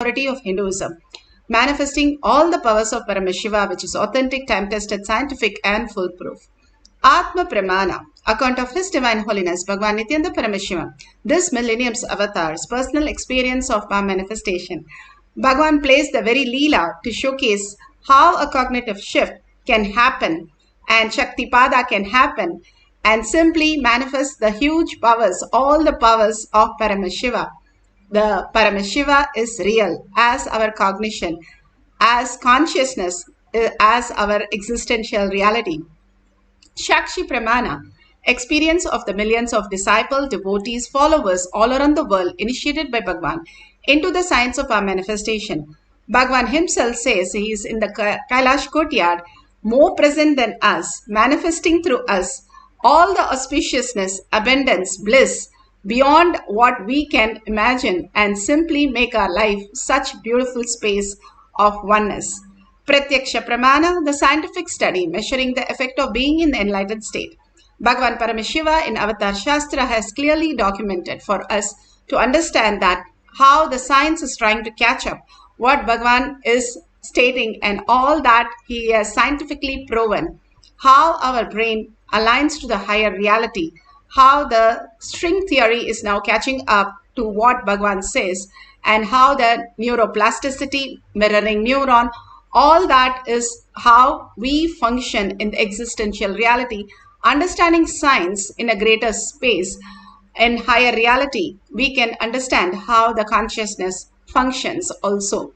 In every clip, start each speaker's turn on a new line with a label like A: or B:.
A: authority of Hinduism, manifesting all the powers of Paramashiva, which is authentic, time-tested, scientific, and foolproof. Atma Pramana, account of His Divine Holiness Bhagavan Nithyananda Paramashivam, this millennium's avatar's personal experience of power manifestation. Bhagavan plays the very Leela to showcase how a cognitive shift can happen and Shaktipada can happen and simply manifest the huge powers, all the powers of Paramashiva. The Paramashiva is real as our cognition, as consciousness, as our existential reality. Shakshi Pramana, experience of the millions of disciples, devotees, followers all around the world initiated by Bhagavan into the science of our manifestation. Bhagavan himself says he is in the Kailash courtyard, more present than us, manifesting through us all the auspiciousness, abundance, bliss, beyond what we can imagine, and simply make our life such beautiful space of oneness. Pratyaksha Pramana, the scientific study measuring the effect of being in the enlightened state. Bhagavan Paramashiva in Avatar Shastra has clearly documented for us to understand that how the science is trying to catch up what Bhagavan is stating and all that he has scientifically proven, how our brain aligns to the higher reality, how the string theory is now catching up to what Bhagavan says, and how the neuroplasticity, mirroring neuron, all that is how we function in the existential reality. Understanding science in a greater space, in higher reality, we can understand how the consciousness functions also.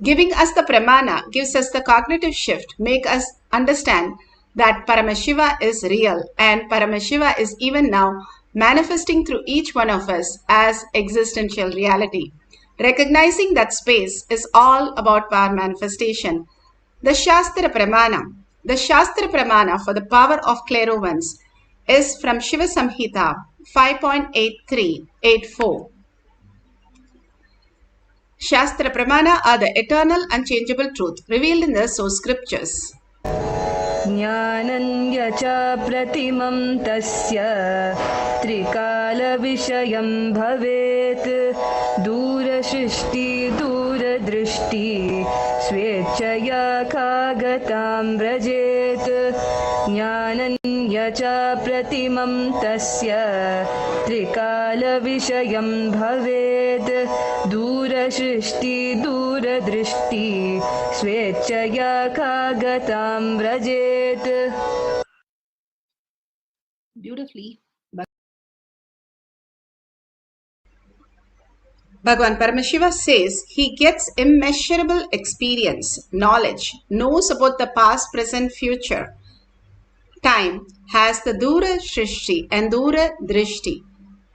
A: Giving us the pramana gives us the cognitive shift, make us understand that Paramashiva is real and Paramashiva is even now manifesting through each one of us as existential reality. Recognizing that space is all about power manifestation. The Shastra Pramana. The Shastra Pramana for the power of clairvoyance is from Shiva Samhita 5.8384. Shastra Pramana are the eternal unchangeable truth revealed in the source scriptures.
B: Jnananya cha pratimam tasya trikala vishayam bhavet dura shrishti dura drishti swechaya kagatam vrajet. Jnananya cha pratimam tasya trikala vishayam bhavet dura shrishti dura drishti swechaya kagatam vrajet.
A: Beautifully, Bhagavan Paramashiva says he gets immeasurable experience, knowledge, knows about the past, present, future. Time has the Dura Shrishti and Dura Drishti.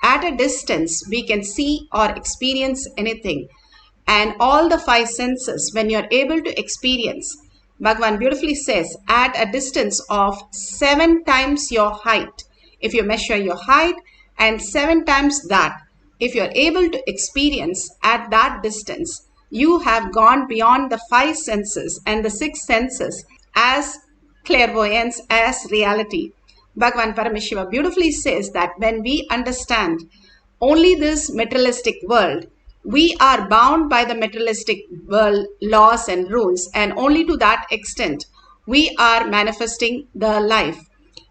A: At a distance, we can see or experience anything. And all the five senses, when you are able to experience, Bhagavan beautifully says, at a distance of 7 times your height, if you measure your height, and 7 times that, if you are able to experience at that distance, you have gone beyond the 5 senses and the 6 senses as clairvoyance, as reality. Bhagavan Paramashiva beautifully says that when we understand only this materialistic world, we are bound by the materialistic world laws and rules, and only to that extent we are manifesting the life.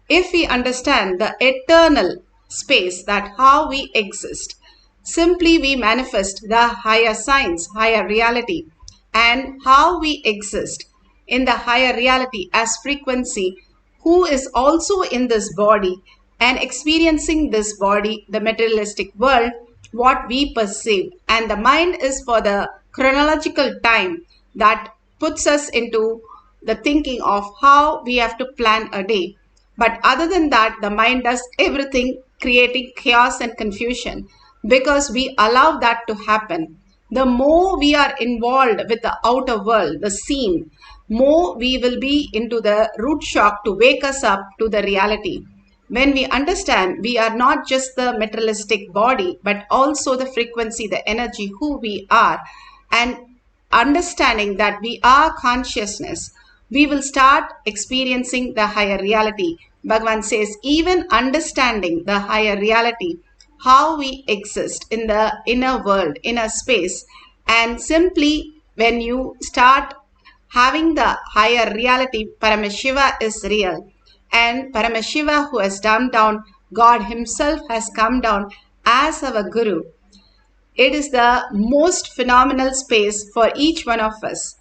A: If we understand the eternal space, that how we exist, simply we manifest the higher science, higher reality, and how we exist in the higher reality as frequency, who is also in this body and experiencing this body, the materialistic world, what we perceive. And the mind is for the chronological time that puts us into the thinking of how we have to plan a day. But other than that, the mind does everything, creating chaos and confusion, because we allow that to happen. The more we are involved with the outer world, the scene, more we will be into the root shock to wake us up to the reality. When we understand we are not just the materialistic body, but also the frequency, the energy, who we are, and understanding that we are consciousness, we will start experiencing the higher reality. Bhagavan says, even understanding the higher reality, how we exist in the inner world, inner space, And simply when you start having the higher reality, Paramashiva is real. And Paramashiva, who has come down, God himself has come down as our Guru. It is the most phenomenal space for each one of us,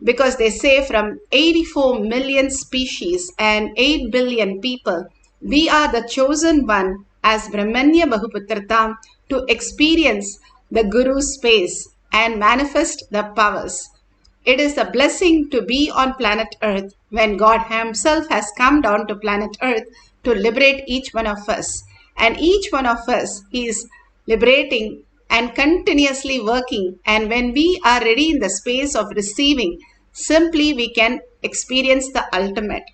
A: because they say from 84 million species and 8 billion people, we are the chosen one as Brahmanya Bahuputratam to experience the Guru space and manifest the powers. It is a blessing to be on planet Earth when God himself has come down to planet Earth to liberate each one of us. And each one of us, he is liberating and continuously working. And when we are ready in the space of receiving, simply we can experience the ultimate.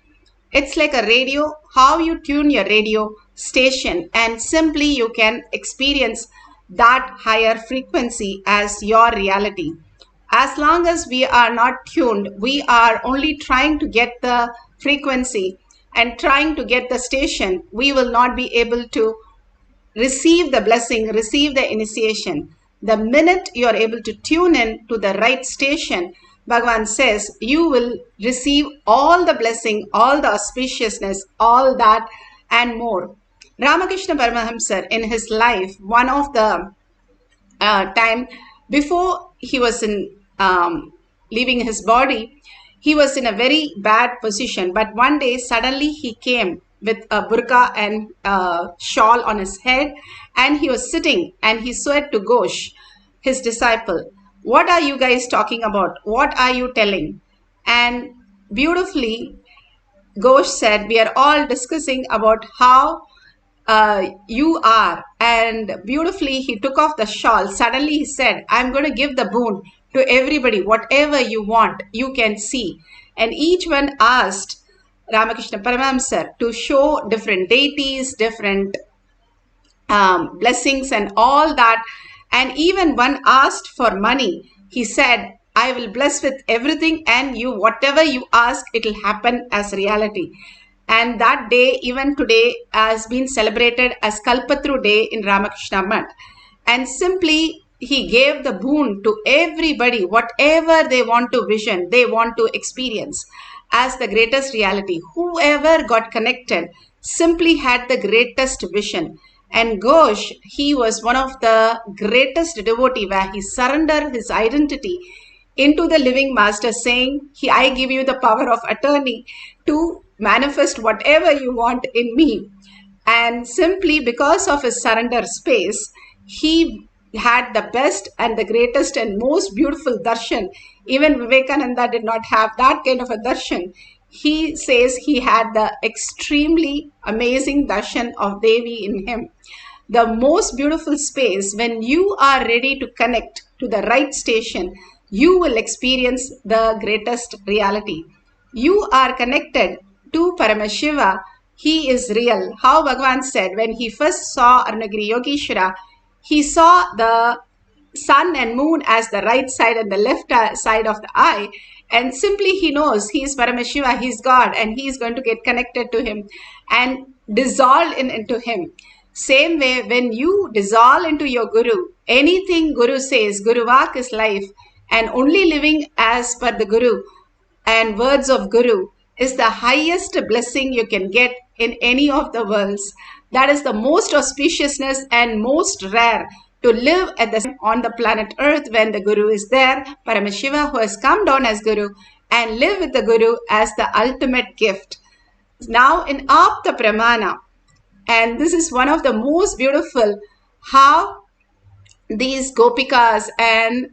A: It's like a radio, how you tune your radio station, and simply you can experience that higher frequency as your reality. As long as we are not tuned, we are only trying to get the frequency and trying to get the station, we will not be able to receive the blessing, receive the initiation. The minute you are able to tune in to the right station, Bhagavan says, you will receive all the blessing, all the auspiciousness, all that and more. Ramakrishna Paramahamsa in his life, one of the time before he was in leaving his body, he was in a very bad position. But one day suddenly he came with a burqa and a shawl on his head, and he was sitting and he said to Ghosh, his disciple, what are you guys talking about? What are you telling? And beautifully Ghosh said, we are all discussing about how you are. And beautifully he took off the shawl. Suddenly he said, I'm going to give the boon to everybody. Whatever you want, you can see. And each one asked Ramakrishna Paramahamsa to show different deities, different blessings and all that. And even one asked for money. He said, I will bless with everything, and you, whatever you ask, it will happen as reality. And that day, even today, has been celebrated as Kalpatru Day in Ramakrishna Math. And simply, he gave the boon to everybody, whatever they want to vision, they want to experience as the greatest reality. Whoever got connected simply had the greatest vision. And Ghosh, he was one of the greatest devotee where he surrendered his identity into the living master, saying, I give you the power of attorney to manifest whatever you want in me. And simply because of his surrender space, he had the best and the greatest and most beautiful darshan. Even Vivekananda did not have that kind of a darshan. He says he had the extremely amazing darshan of Devi in him. The most beautiful space, when you are ready to connect to the right station, you will experience the greatest reality. You are connected to Paramashiva. He is real. How Bhagavan said, when he first saw Arunagiri Yogeshwara, he saw the sun and moon as the right side and the left side of the eye. And simply he knows he is Paramashiva, he is God, and he is going to get connected to him and dissolve into him. Same way, when you dissolve into your Guru, anything Guru says, Guru Vak is life, and only living as per the Guru and words of Guru is the highest blessing you can get in any of the worlds. That is the most auspiciousness and most rare, to live at on the planet Earth when the Guru is there, Paramashiva, who has come down as Guru, and live with the Guru as the ultimate gift. Now in Apta Pramana, and this is one of the most beautiful, how these Gopikas and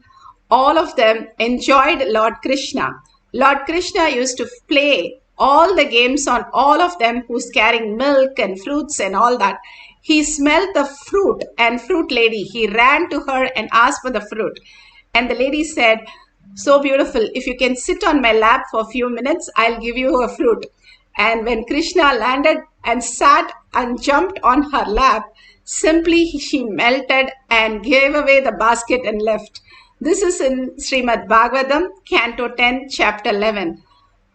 A: all of them enjoyed Lord Krishna. Lord Krishna used to play all the games on all of them who's carrying milk and fruits and all that. He smelled the fruit and fruit lady. He ran to her and asked for the fruit. And the lady said, so beautiful, if you can sit on my lap for a few minutes, I'll give you a fruit. And when Krishna landed and sat and jumped on her lap, simply she melted and gave away the basket and left. This is in Srimad Bhagavatam, Canto 10, Chapter 11.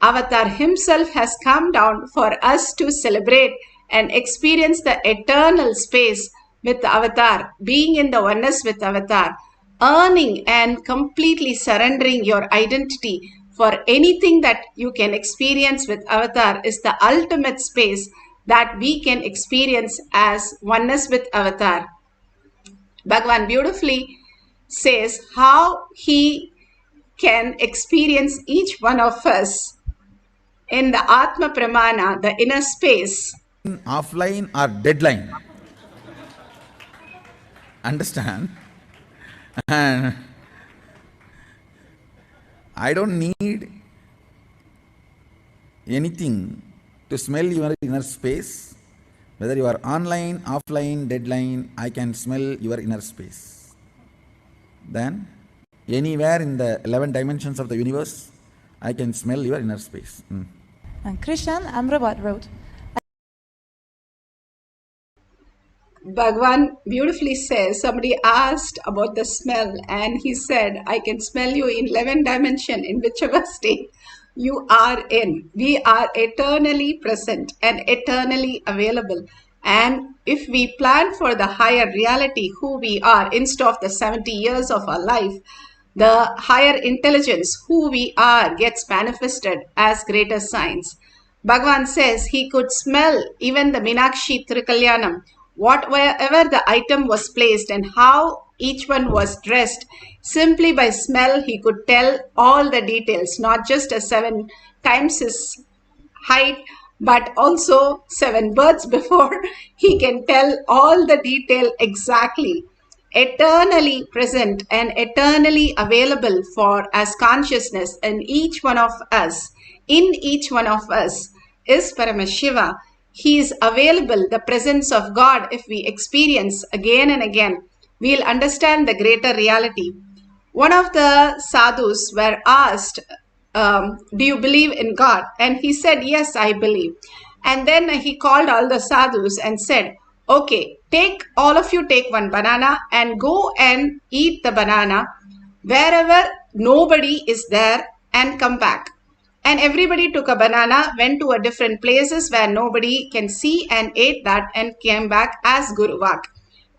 A: Avatar himself has come down for us to celebrate and experience the eternal space with the Avatar, being in the oneness with Avatar. earning and completely surrendering your identity for anything that you can experience with Avatar is the ultimate space that we can experience as oneness with Avatar. Bhagavan beautifully says how he can experience each one of us in the Atma Pramana, the inner space.
C: Offline or deadline. Understand? And I don't need anything to smell your inner space. Whether you are online, offline, deadline, I can smell your inner space. Then, anywhere in the 11 dimensions of the universe, I can smell your inner space.
D: And Krishan Amrabat wrote,
A: Bhagwan beautifully says, somebody asked about the smell and he said, I can smell you in 11 dimension in whichever state you are in. We are eternally present and eternally available. And if we plan for the higher reality, who we are, instead of the 70 years of our life, the higher intelligence, who we are, gets manifested as greater signs. Bhagavan says he could smell even the Minakshi Trikalyanam, wherever the item was placed and how each one was dressed. Simply by smell, he could tell all the details, not just a 7 times his height, but also 7 births before. He can tell all the detail exactly. Eternally present and eternally available for as consciousness in each one of us, is Paramashiva. He is available, the presence of God. If we experience again and again, we'll understand the greater reality. One of the sadhus were asked, do you believe in God? And he said, yes, I believe. And then he called all the sadhus and said, okay, all of you take one banana and go and eat the banana wherever nobody is there and come back. And everybody took a banana, went to a different places where nobody can see and ate that and came back as Guru Vak.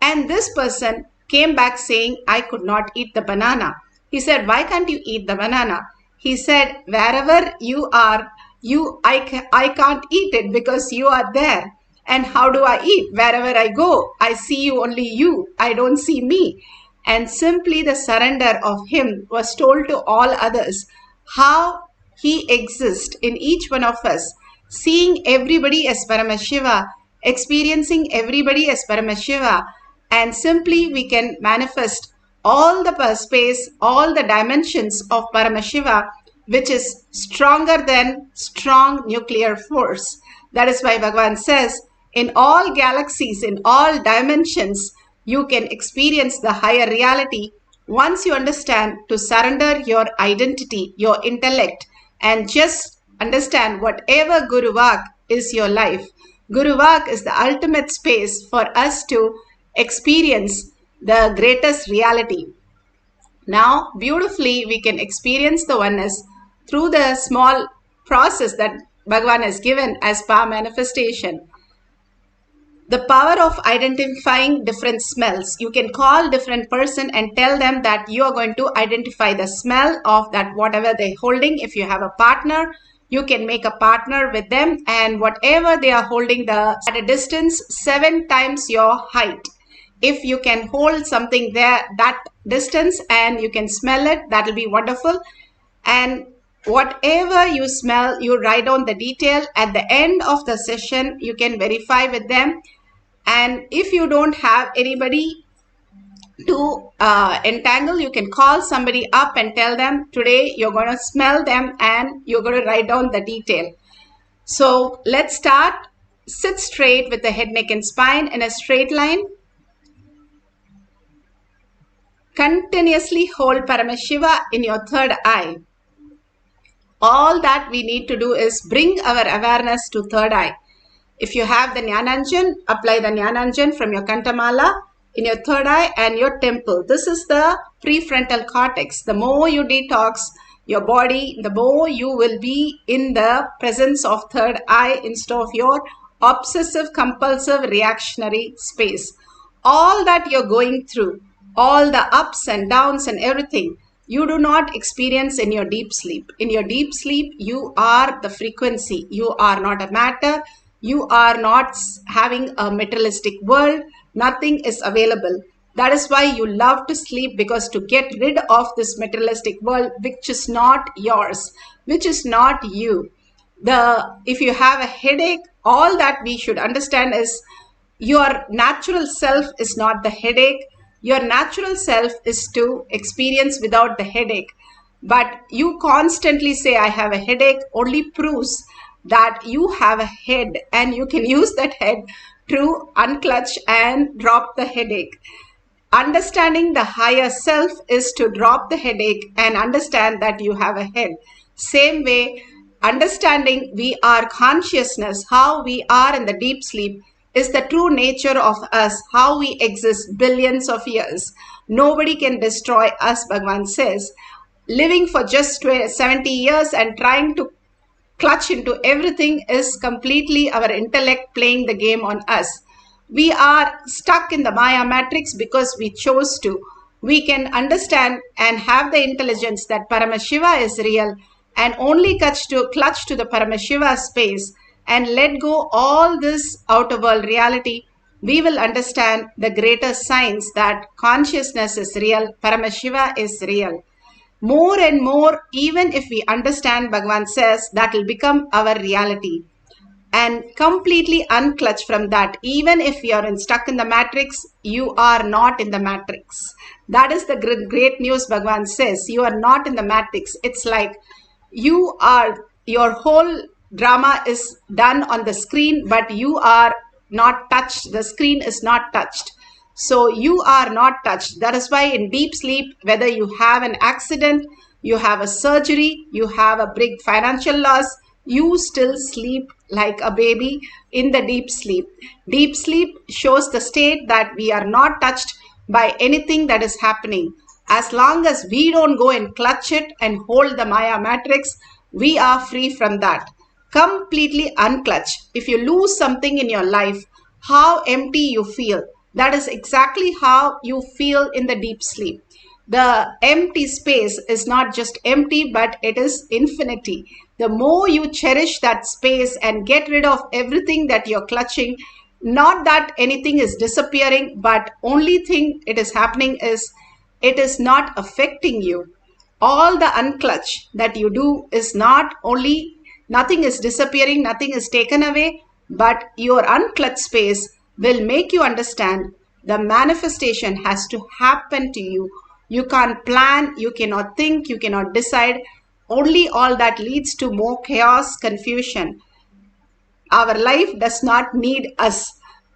A: And this person came back saying, I could not eat the banana. He said, why can't you eat the banana? He said, wherever you are, I can't eat it because you are there. And how do I eat? Wherever I go, I see you, only you. I don't see me. And simply the surrender of him was told to all others how he exists in each one of us, seeing everybody as Paramashiva, experiencing everybody as Paramashiva, and simply we can manifest all the space, all the dimensions of Paramashiva, which is stronger than strong nuclear force. That is why Bhagavan says, in all galaxies, in all dimensions, you can experience the higher reality once you understand to surrender your identity, your intellect, and just understand whatever Guru Vak is your life. Guru Vak is the ultimate space for us to experience the greatest reality. Now, beautifully, we can experience the oneness through the small process that Bhagavan has given as power manifestation. The power of identifying different smells. You can call different person and tell them that you are going to identify the smell of that whatever they're holding. If you have a partner, you can make a partner with them, and whatever they are holding at a distance 7 times your height. If you can hold something there that distance and you can smell it, that will be wonderful. And whatever you smell, you write down the detail. At the end of the session, you can verify with them. And if you don't have anybody to entangle, you can call somebody up and tell them, today you're going to smell them and you're going to write down the detail. So let's start. Sit straight with the head, neck and spine in a straight line. Continuously hold Paramashiva in your third eye. All that we need to do is bring our awareness to third eye. If you have the Jnananjan, apply the Jnananjan from your Kantamala in your third eye and your temple. This is the prefrontal cortex. The more you detox your body, the more you will be in the presence of third eye instead of your obsessive compulsive reactionary space. All that you're going through, all the ups and downs and everything, you do not experience in your deep sleep. In your deep sleep, you are the frequency. You are not a matter. You are not having a materialistic world. Nothing is available. That is why you love to sleep, because to get rid of this materialistic world, which is not yours, which is not you. If you have a headache, all that we should understand is your natural self is not the headache. Your natural self is to experience without the headache. But you constantly say, I have a headache, only proves that you have a head, and you can use that head to unclutch and drop the headache. Understanding the higher self is to drop the headache and understand that you have a head. Same way, understanding we are consciousness, how we are in the deep sleep, is the true nature of us, how we exist billions of years. Nobody can destroy us, Bhagavan says. Living for just 70 years and trying to clutch into everything is completely our intellect playing the game on us. We are stuck in the Maya matrix because we chose to. We can understand and have the intelligence that Paramashiva is real, and only clutch to the Paramashiva space and let go all this outer world reality. We will understand the greater science that consciousness is real, Paramashiva is real. More and more, even if we understand, Bhagavan says, that will become our reality. And completely unclutch from that. Even if you are stuck in the matrix, you are not in the matrix. That is the great news. Bhagavan says, you are not in the matrix. It's like your whole drama is done on the screen, but you are not touched. The screen is not touched. So you are not touched. That is why in deep sleep, whether you have an accident, you have a surgery, you have a big financial loss, you still sleep like a baby in the deep sleep. Deep sleep shows the state that we are not touched by anything that is happening. As long as we don't go and clutch it and hold the Maya matrix, we are free from that. Completely unclutch. If you lose something in your life, how empty you feel. That is exactly how you feel in the deep sleep. The empty space is not just empty, but it is infinity. The more you cherish that space and get rid of everything that you're clutching, not that anything is disappearing, but only thing it is happening is it is not affecting you. All the unclutch that you do is not only, nothing is disappearing, nothing is taken away, but your unclutched space will make you understand the manifestation has to happen to you. You can't plan, you cannot think, you cannot decide. Only all that leads to more chaos, confusion. Our life does not need us.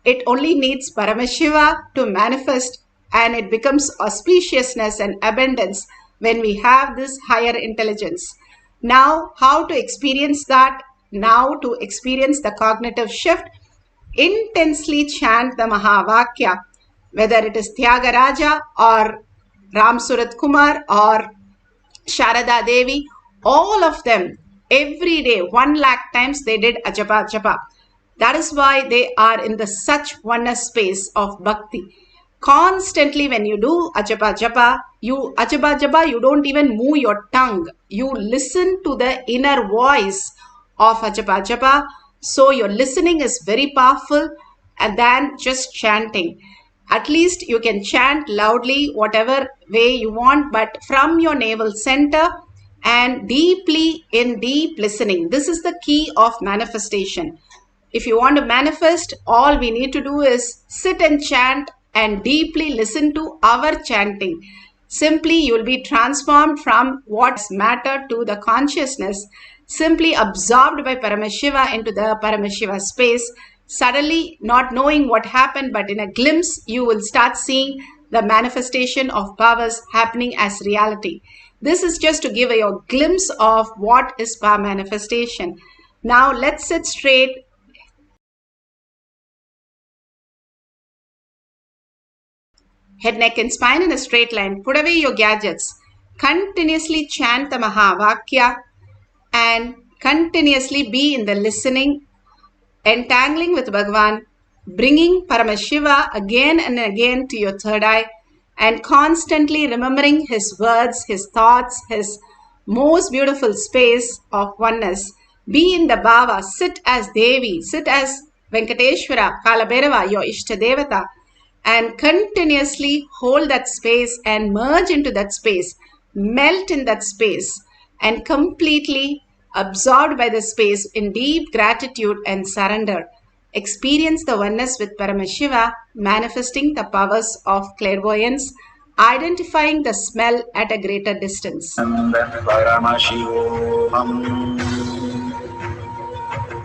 A: It only needs Paramashiva to manifest, and it becomes auspiciousness and abundance when we have this higher intelligence. Now, how to experience that? Now, to experience the cognitive shift, intensely chant the Mahavakya, whether it is Tyagaraja or Ram Surat Kumar or Sharada Devi, all of them, every day, 1,00,000 times they did Ajapa Japa. That is why they are in the such oneness space of bhakti. Constantly when you do Ajapa Japa, you don't even move your tongue. You listen to the inner voice of Ajapa Japa. So your listening is very powerful than just chanting. At least you can chant loudly, whatever way you want, but from your navel center and deeply in deep listening. This is the key of manifestation. If you want to manifest, all we need to do is sit and chant and deeply listen to our chanting. Simply, you will be transformed from what's matter to the consciousness, simply absorbed by Paramashiva into the Paramashiva space. Suddenly, not knowing what happened, but in a glimpse, you will start seeing the manifestation of powers happening as reality. This is just to give you a glimpse of what is power manifestation. Now, let's sit straight. Head, neck and spine in a straight line. Put away your gadgets. Continuously chant the Mahavakya and continuously be in the listening, entangling with Bhagavan, bringing Paramashiva again and again to your third eye, and constantly remembering his words, his thoughts, his most beautiful space of oneness. Be in the bhava, sit as Devi, sit as Venkateshwara, Kalabhairava, your Ishtadevata, and continuously hold that space and merge into that space, melt in that space, and completely absorbed by the space in deep gratitude and surrender. Experience the oneness with Paramashiva, manifesting the powers of clairvoyance, identifying the smell at a greater distance.
C: Paramashivoham.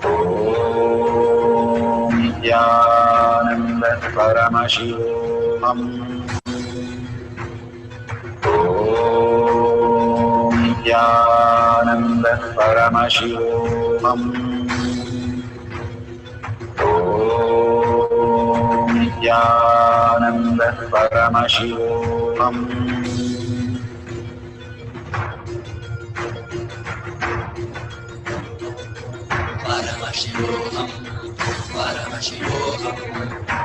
C: Om Nithyananda Paramashivam. Om Nithyananda Paramashivam. Om Nithyananda Paramashivam.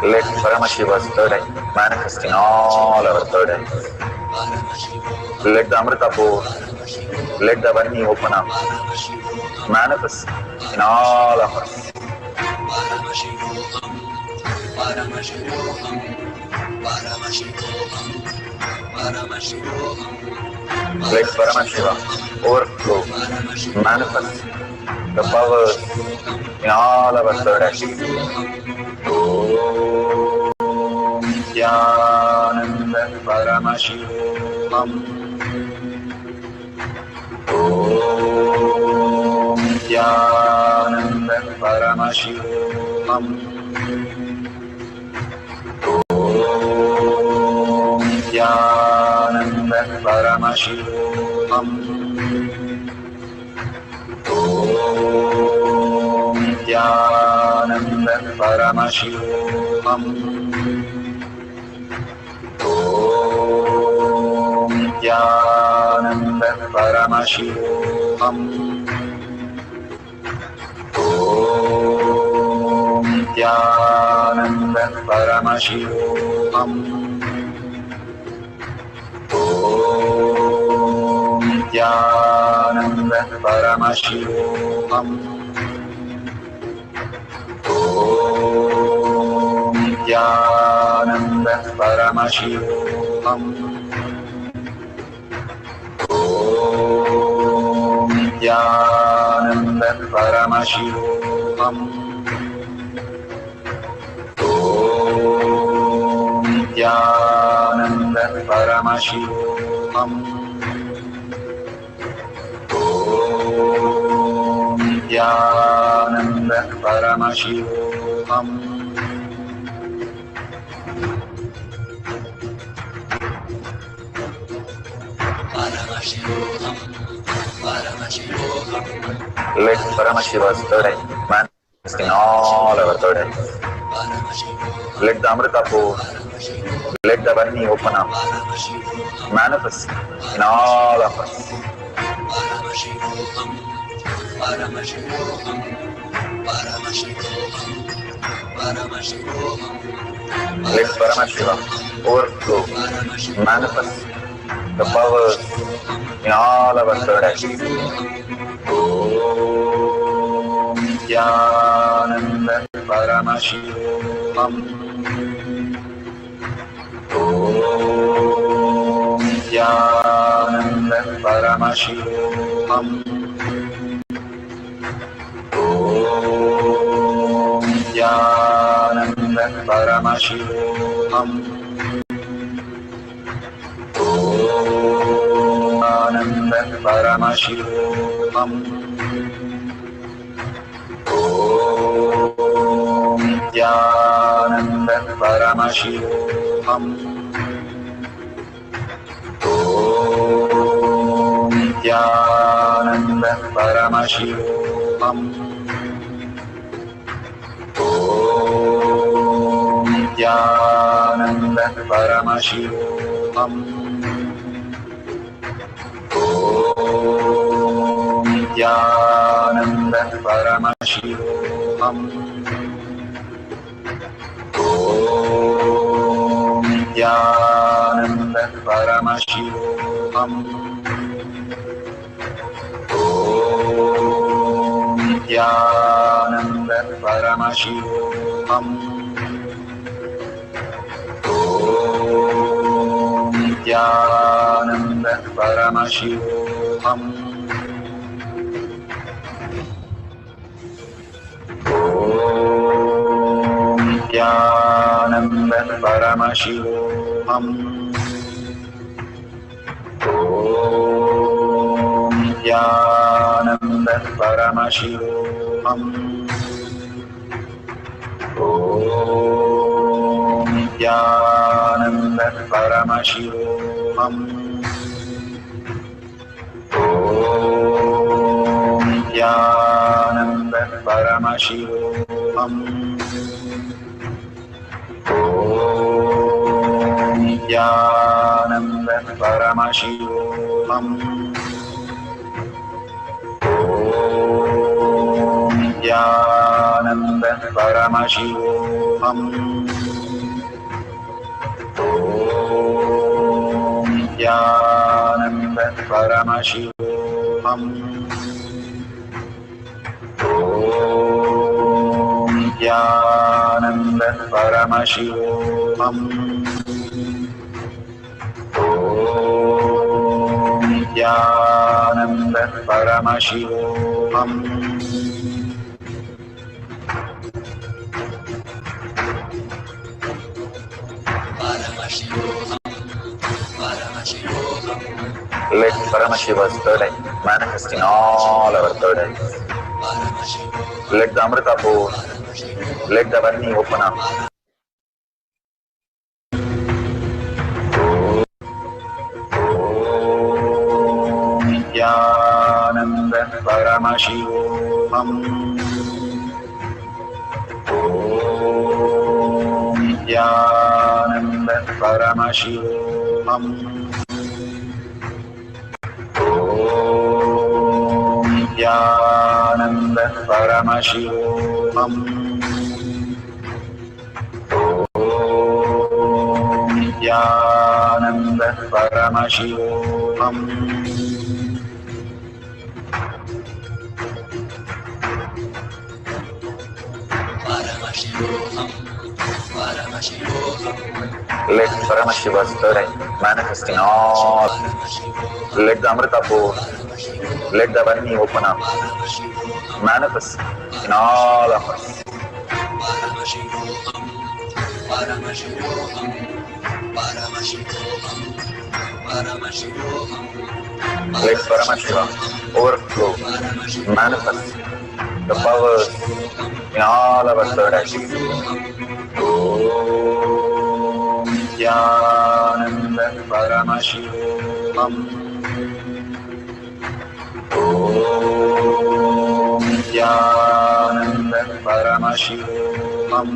C: Let Paramashiva's third eye manifest in all our third eyes. Let the Amrita pour, let the Varni open up, manifest in all of us. Let Paramashiva overflow, manifest the powers in all our third eyes. Om Nithyananda Paramashivam. Om Nithyananda Paramashivam. Om Nithyananda Paramashivam. Om Nithyananda Paramashivoham. Om Nithyananda Paramashivoham. Om Nithyananda Paramashivoham. Om Nithyananda Paramashivoham. Om Nithyananda Paramashivoham. Om Nithyananda Paramashivoham. Om Nithyananda Paramashivoham. Om Nithyananda Paramashivoham. Let Paramashiva's third eye manifest in all our third eyes. Let the Amrita pour, let the Varni open up, manifest in all of us. Let Paramashiva overflow, manifest the powers in all our third eyes. Om Nithyananda Paramashivoham. Om Nithyananda Paramashivoham. Om Nithyananda Paramashivoham. Om Nithyananda Paramashivoham. Om Nithyananda Paramashivoham. Om Nithyananda Paramashivoham. Om Nithyananda Paramashivoham. Om Nithyananda Paramashivoham. Om Nithyananda Nithyananda Paramashivoham. Om Nithyananda Paramashivoham. Om Nithyananda Paramashivoham. Om Nithyananda Paramashivoham. Om Nithyananda Paramashivoham. Om Nithyananda Paramashivoham. Om Nithyananda Paramashivoham. Om Nithyananda Paramashivoham. Om Nithyananda Paramashivoham. Om Nithyananda Paramashivoham. Om Nithyananda Paramashivoham. Let Paramashiva's third eye manifest in all our third eyes. Let the Amrita pour, let the Varni open up. Om Nithyananda Paramashivoham. Om Nithyananda Paramashivoham. Om Nithyananda Paramashivoham. Om Nithyananda Paramashivoham. Let Paramashiva's third eye manifest in all. Let the Amrita pour, let the Varni open up. Manifest in all of us. Let Paramashiva overflow, manifest the powers in all our third eyes. Om Nithyananda Paramashivoham. Om Nithyananda Paramashivoham.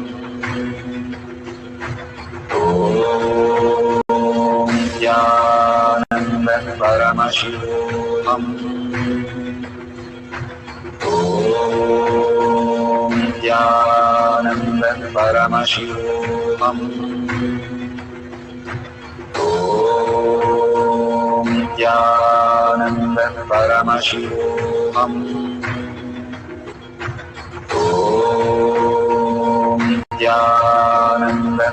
C: Om Nithyananda Paramashivoham. Om Nithyananda Paramashivoham. Om Nithyananda Paramashivoham. Om Nithyananda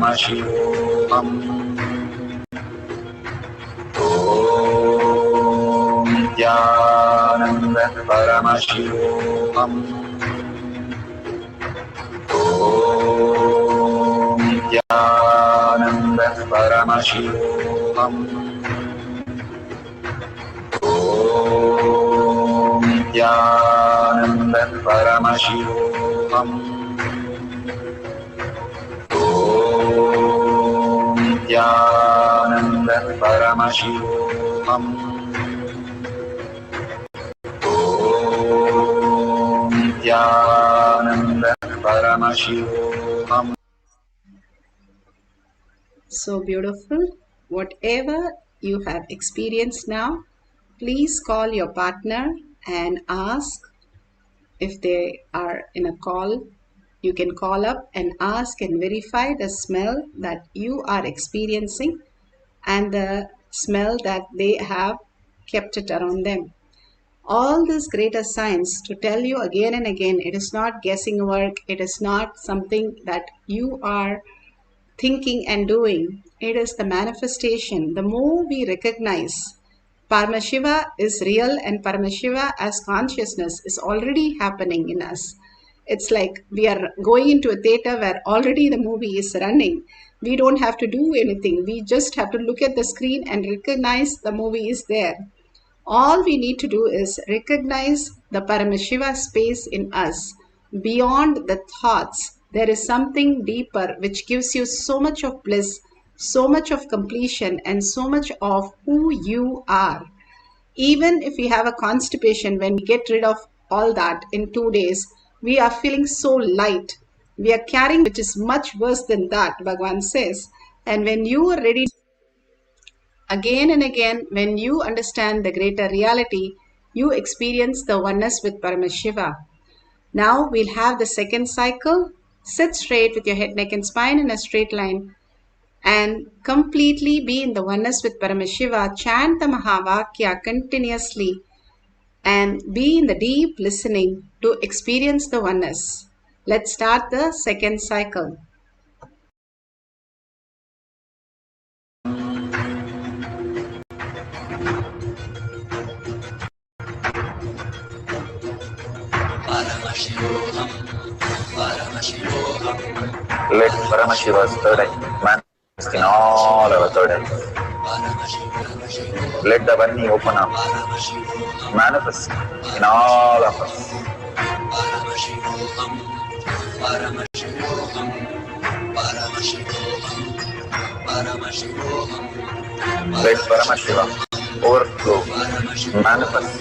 C: Paramashivoham. Om Nithyananda Paramashivoham. Om Nithyananda Paramashivoham. Om Nithyananda Paramashivoham. Om Nithyananda Paramashivoham. Om Nithyananda Paramashivoham.
A: So beautiful. Whatever you have experienced now, please call your partner and ask if they are in a call. You can call up and ask and verify the smell that you are experiencing and the smell that they have kept it around them. All this greater science to tell you again and again, it is not guessing work, it is not something that you are thinking and doing. It is the manifestation. The more we recognize Paramashiva is real and Paramashiva as consciousness is already happening in us. It's like we are going into a theater where already the movie is running. We don't have to do anything. We just have to look at the screen and recognize the movie is there. All we need to do is recognize the Paramashiva space in us. Beyond the thoughts, there is something deeper which gives you so much of bliss, so much of completion, and so much of who you are. Even if we have a constipation, when we get rid of all that in 2 days, we are feeling so light. We are carrying, which is much worse than that, Bhagavan says. And when you are ready again and again, when you understand the greater reality, you experience the oneness with Paramashiva. Now we'll have the second cycle. Sit straight with your head, neck and spine in a straight line and completely be in the oneness with Paramashiva. Chant the Mahavakya continuously and be in the deep listening to experience the oneness. Let's start the second cycle.
E: Paramashivoham, Paramashivoham.
C: Let Paramashiva's third eye manifest in all our third eyes. Let the Varni open up, manifest in all of us.
E: Paramashivoham, Paramashivoham, Paramashivoham, Paramashivoham.
C: Let Paramashiva overflow, manifest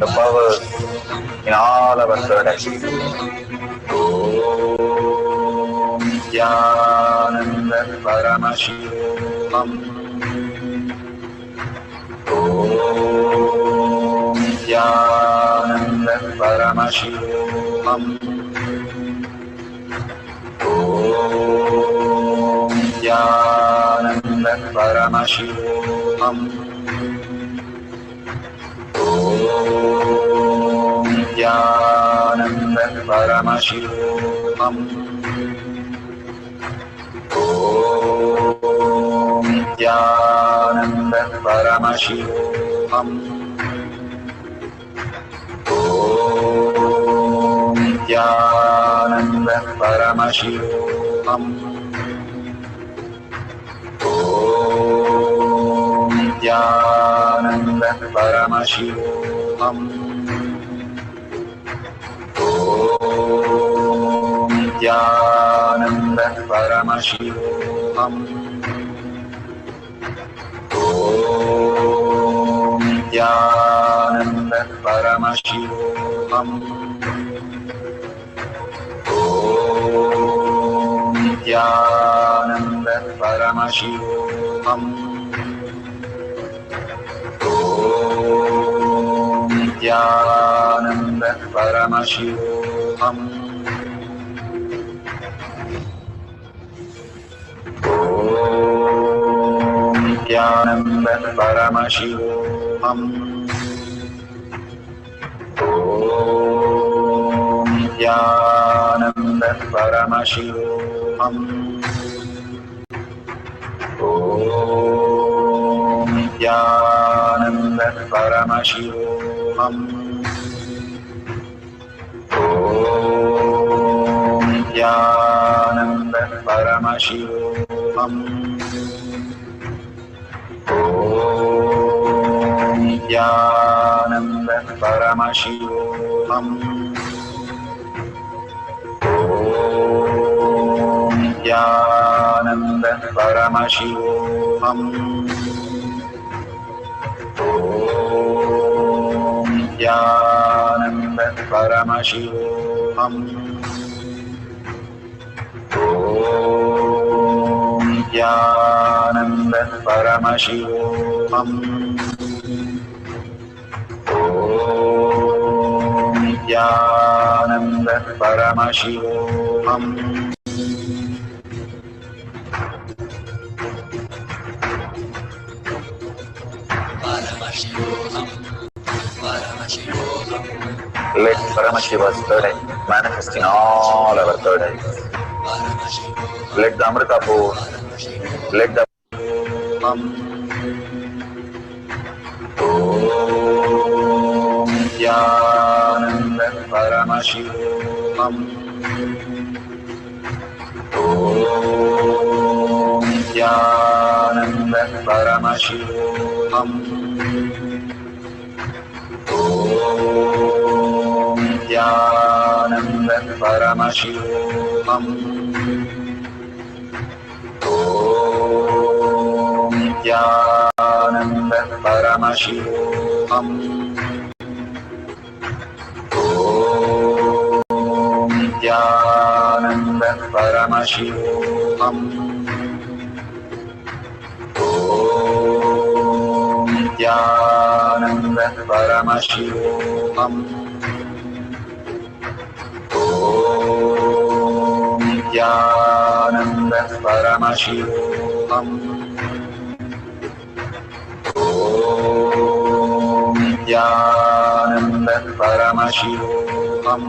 C: the powers in all our third eyes. Om Nithyananda Paramashivam. Om Nithyananda Paramashivam. Om Nithyananda Paramashivam. Om Nithyananda Paramashivoham. Om Nithyananda Paramashivoham. Om Nithyananda Paramashivoham. Om Nithyananda Paramashivoham. Om Nithyananda Paramashivoham. Om Nithyananda Paramashivoham. Om Nithyananda Paramashivoham. Om Nithyananda Paramashivoham. Om Nithyananda Paramashivoham. Om Nithyananda Paramashivoham. Om Nithyananda Paramashivoham. Om Nithyananda Paramashivoham. Om Nithyananda Paramashivoham. Om Nithyananda Paramashivoham. Om Nithyananda Paramashivoham. Om Nithyananda Paramashivoham. Om Nithyananda Paramashivoham.
E: Paramashivoham.
C: Let Paramashiva's third eye manifest in all our third eyes.
E: Paramashivoham.
C: Let the Amrita pour,
E: Paramashivoham.
C: let the Om Nithyananda Paramashivam. Om Nithyananda Paramashivam. Om Nithyananda Paramashivam. Om Nithyananda Paramashivoham. Om Nithyananda Paramashivoham. Om Nithyananda Paramashivoham. Om Nithyananda Paramashivoham. Om Nithyananda Paramashivoham.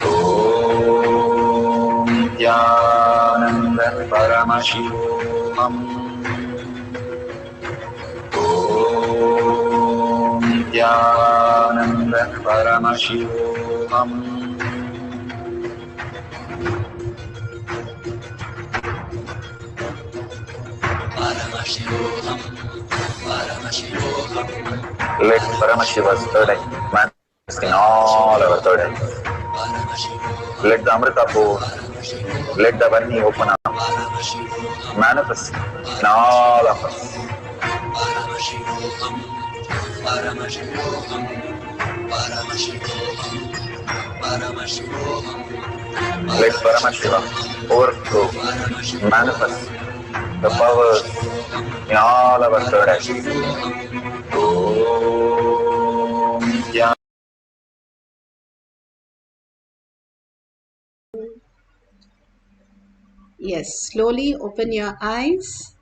C: Om Nithyananda Paramashivoham. Om Nithyananda Paramashivoham.
E: Paramashivoham. Paramashivoham.
C: Let Paramashiva's third eye manifest in all our third eyes.
E: Paramashivoham.
C: Let the Amrita pour,
E: Paramashivoham.
C: let the Varni open up,
E: Paramashivoham.
C: manifest in all of us.
E: Paramashivoham. Paramashivoham. Paramashivoham. Paramashivoham.
C: Let Paramashiva overflow, manifest the powers in all our third eyes. Om Nithyananda.
A: Yes, slowly open your eyes.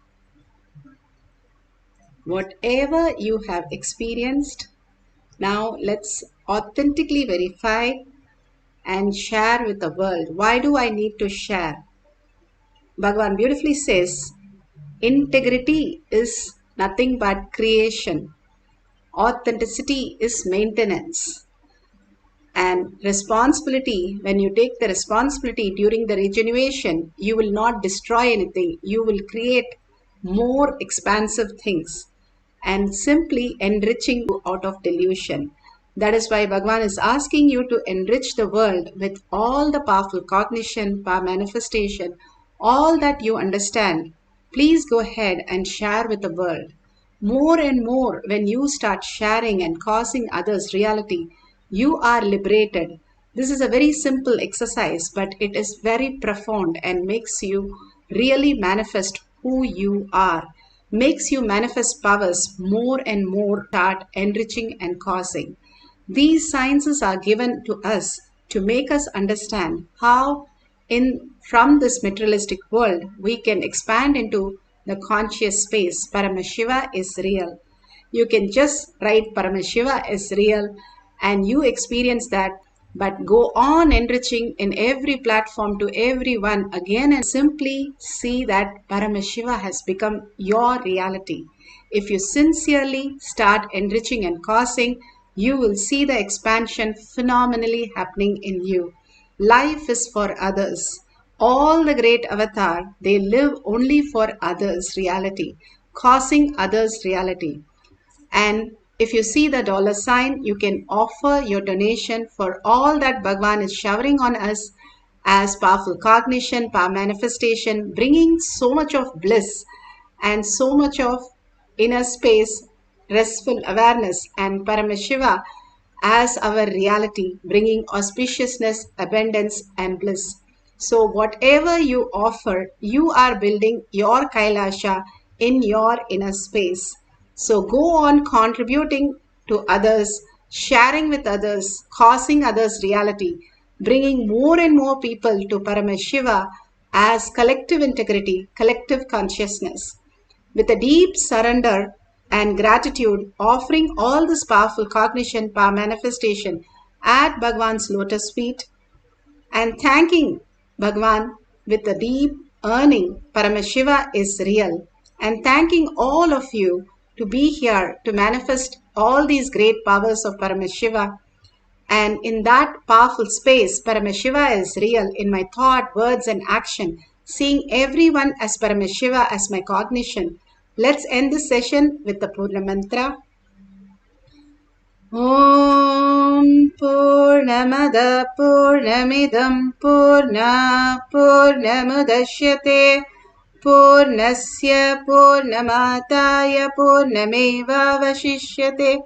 A: Whatever you have experienced, now let's authentically verify and share with the world. Why do I need to share? Bhagavan beautifully says, integrity is nothing but creation. Authenticity is maintenance. And responsibility, when you take the responsibility during the regeneration, you will not destroy anything. You will create more expansive things and simply enriching you out of delusion. That is why Bhagavan is asking you to enrich the world with all the powerful cognition, power manifestation, all that you understand. Please go ahead and share with the world. More and more, when you start sharing and causing others reality, you are liberated. This is a very simple exercise, but it is very profound and makes you really manifest who you are, makes you manifest powers more and more, start enriching and causing. These sciences are given to us to make us understand how from this materialistic world we can expand into the conscious space. Paramashiva is real. You can just write Paramashiva is real and you experience that, but go on enriching in every platform to everyone again and simply see that Paramashiva has become your reality. If you sincerely start enriching and causing, you will see the expansion phenomenally happening in you. Life is for others. All the great avatar, they live only for others' reality, causing others' reality. And if you see the dollar sign, you can offer your donation for all that Bhagavan is showering on us as powerful cognition, power manifestation, bringing so much of bliss and so much of inner space, restful awareness, and Paramashiva as our reality, bringing auspiciousness, abundance, and bliss. So, whatever you offer, you are building your Kailasha in your inner space. So, go on contributing to others, sharing with others, causing others reality, bringing more and more people to Paramashiva as collective integrity, collective consciousness. With a deep surrender and gratitude, offering all this powerful cognition, power manifestation at Bhagwan's lotus feet, and thanking Bhagwan with a deep earning. Paramashiva is real. And thanking all of you to be here to manifest all these great powers of Paramashiva. And in that powerful space, Paramashiva is real in my thought, words, and action, seeing everyone as Paramashiva as my cognition. Let's end this session with the Purna Mantra. Om Purnamada Purnamidam Purna Purnamudashyate Purnasya Purnamataya Purnameva Vashishyate.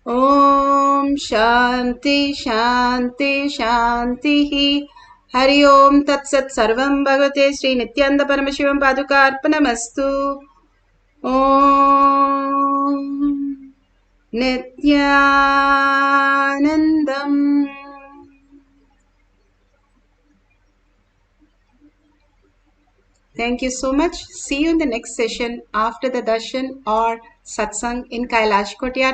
A: Om Shanti Shanti Shanti. Hari Om Tat Sat Sarvam Bhagavate Sri Nithyananda Paramashivam Paduka Arpanamastu. Om Nithyanandam. Thank you so much. See you in the next session after the darshan or satsang in Kailash Kotyar.